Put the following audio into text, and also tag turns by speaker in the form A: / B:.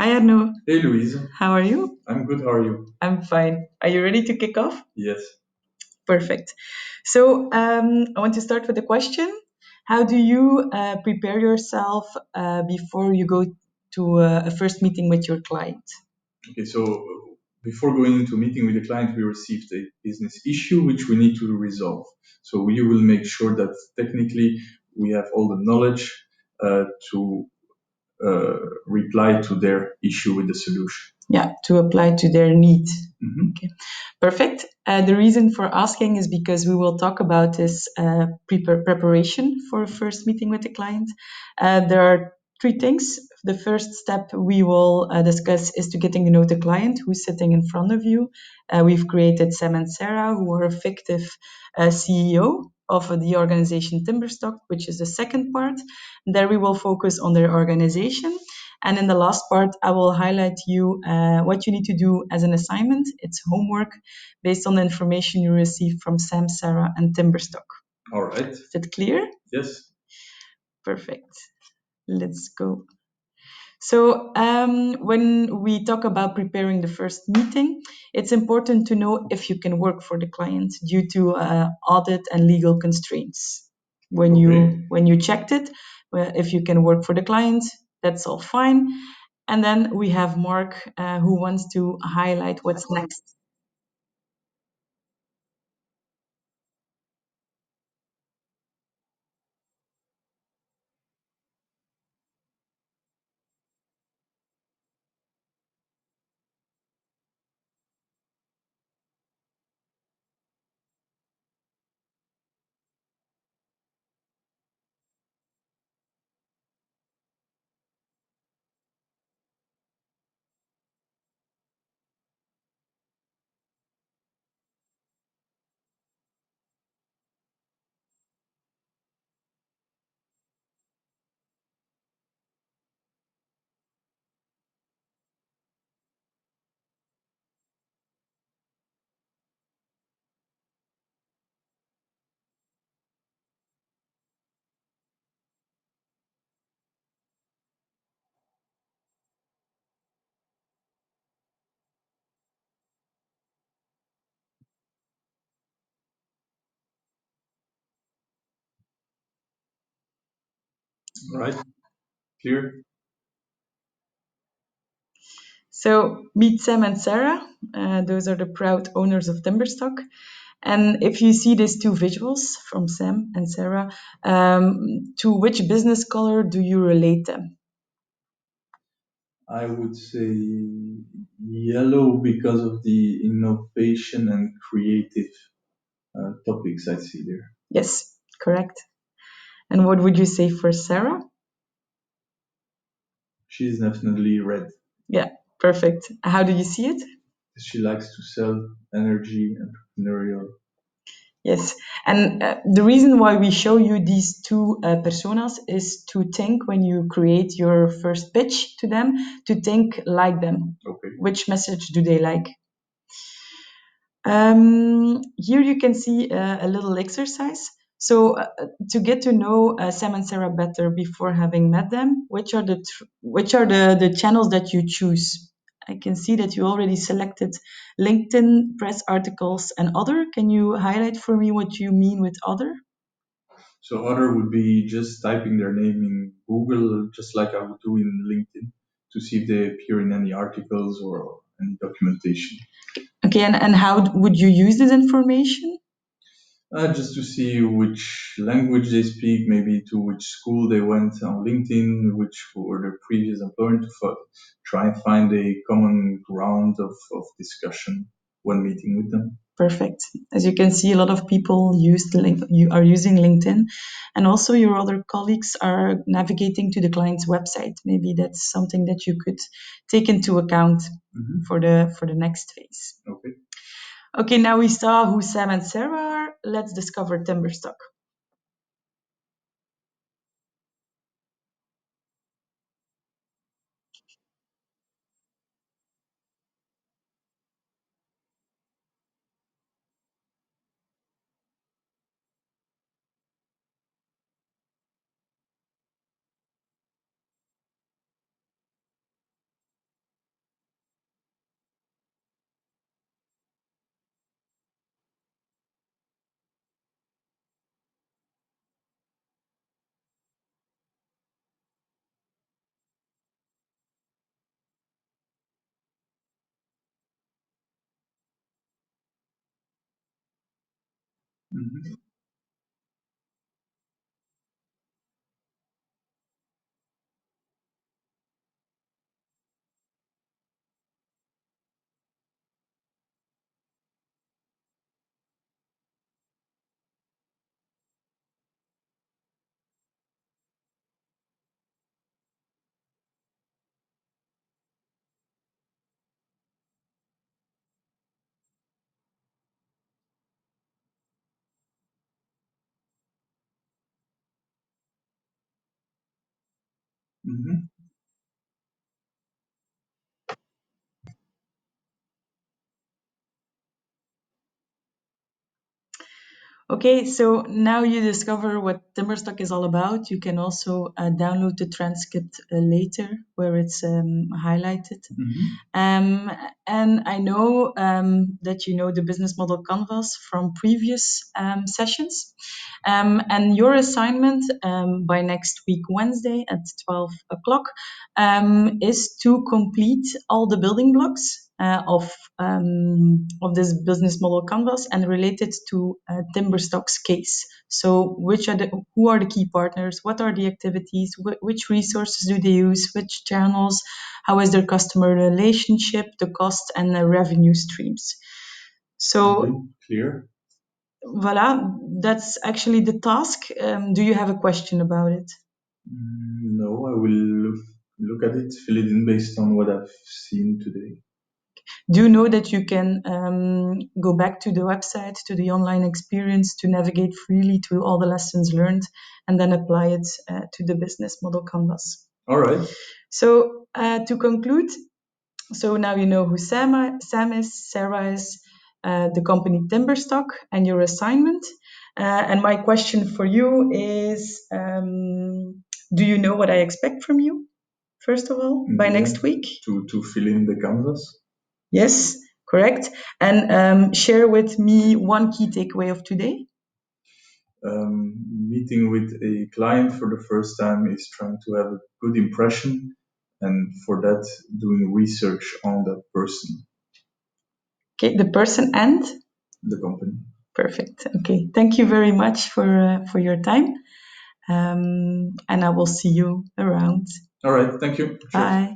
A: Hi, Arno.
B: Hey Louise,
A: How are you?
B: I'm good. How are you?
A: I'm fine. Are you ready to kick off?
B: Yes.
A: Perfect. So, I want to start with a question. How do you prepare yourself before you go to a first meeting with your client?
B: Okay, so before going into a meeting with the client, we received a business issue which we need to resolve. So we will make sure that technically we have all the knowledge to reply to their issue with the solution.
A: Yeah, to apply to their need.
B: Mhm.
A: Okay, perfect. The reason for asking is because we will talk about this preparation for a first meeting with the client. There are three things. The first step we will discuss is to getting to know the client who's sitting in front of you. We've created Sam and Sarah, who are a fictive CEO of the organization Timberstock, which is the second part. There we will focus on their organization. And in the last part, I will highlight you what you need to do as an assignment. It's homework based on the information you receive from Sam, Sarah, and Timberstock.
B: All right.
A: Is it clear?
B: Yes.
A: Perfect. Let's go. So, when we talk about preparing the first meeting, it's important to know if you can work for the client due to audit and legal constraints. When you checked it, well, if you can work for the client, that's all fine. And then we have Mark who wants to highlight what's next.
B: All right. Clear.
A: So meet Sam and Sarah. Those are the proud owners of Timberstock. And if you see these two visuals from Sam and Sarah, to which business color do you relate them?
B: I would say yellow because of the innovation and creative topics I see there.
A: Yes, correct. And what would you say for Sarah?
B: She's definitely red.
A: Yeah, perfect. How do you see it?
B: She likes to sell energy, entrepreneurial.
A: Yes, and the reason why we show you these two personas is to think when you create your first pitch to them, to think like them.
B: Okay.
A: Which message do they like? Here you can see a little exercise. So to get to know Sam and Sarah better before having met them, which are the channels that you choose? I can see that you already selected LinkedIn, press articles, and other. Can you highlight for me what you mean with other?
B: So other would be just typing their name in Google, just like I would do in LinkedIn, to see if they appear in any articles or any documentation.
A: Okay, and how would you use this information?
B: Just to see which language they speak, maybe to which school they went on LinkedIn, which were their previous employer, to try and find a common ground of discussion when meeting with them.
A: Perfect. As you can see, a lot of people you are using LinkedIn, and also your other colleagues are navigating to the client's website. Maybe that's something that you could take into account for the next phase.
B: Okay.
A: Okay, now we saw who Sam and Sarah are. Let's discover Timberstock.
B: Mhm. Mhm.
A: Okay, so now you discover what Timberstock is all about. You can also download the transcript later where it's highlighted.
B: Mhm.
A: Um, and I know that you know the business model canvas from previous sessions. And your assignment by next week, Wednesday at 12 o'clock, is to complete all the building blocks of this business model canvas and relate it to Timberstock's case. So, who are the key partners? What are the activities? Which resources do they use? Which channels? How is their customer relationship, the cost, and the revenue streams? So,
B: Clear.
A: voila, that's actually the task. Do you have a question about it?
B: No, I will look at it, fill it in based on what I've seen today.
A: Do you know that you can go back to the website, to the online experience to navigate freely through all the lessons learned and then apply it to the business model canvas?
B: All right.
A: So, to conclude, so now you know who Sam is, Sarah is, the company Timberstock, and your assignment. And my question for you is do you know what I expect from you, first of all, by
B: Yeah.
A: next week?
B: To fill in the canvas.
A: Yes, correct. And share with me one key takeaway of today.
B: Meeting with a client for the first time is trying to have a good impression, and for that, doing research on that person,
A: Okay, the person and
B: the company.
A: perfect. Okay, thank you very much for your time, and I will see you around.
B: All right. Thank you. Cheers.
A: Bye.